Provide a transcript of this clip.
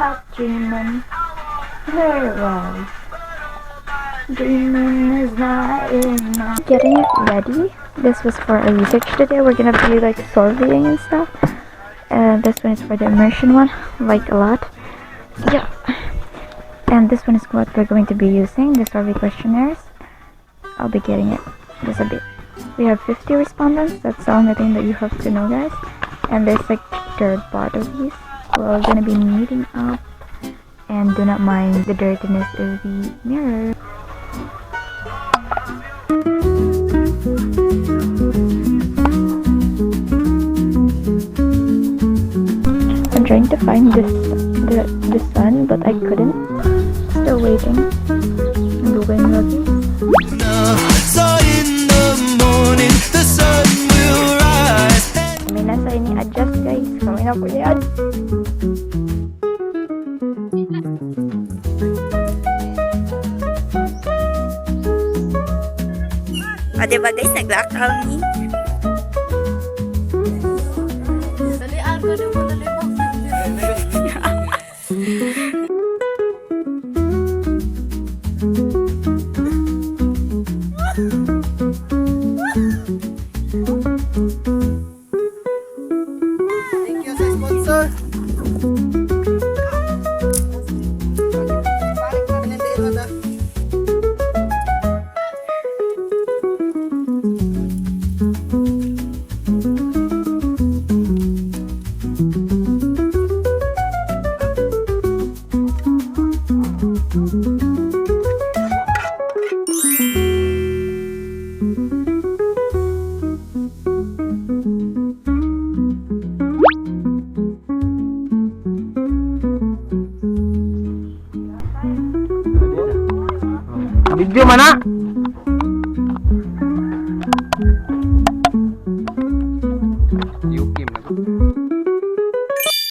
stop dreaming. There was dreaming is not enough. Getting it ready. This was for a research today. We're gonna be like surveying and stuff. And this one is for the immersion one, like a lot. Yeah. And this one is what we're going to be using, the survey questionnaires. I'll be getting it just a bit. We have 50 respondents. That's the only thing that you have to know, guys. And there's like third part of these. We're gonna be meeting up. And do not mind the dirtiness of the mirror. I'm trying to find the sun, but I couldn't. Still waiting. Googling looking. So in the morning, the sun will rise. Kami na sa ini-adjust, guys. Kami na po i-adjust. O, diba guys, nag-lockdown ni. Dalian ko na mo nalibang. Thank you sa sponsor. Balik na pinandiin mo na. Video mana?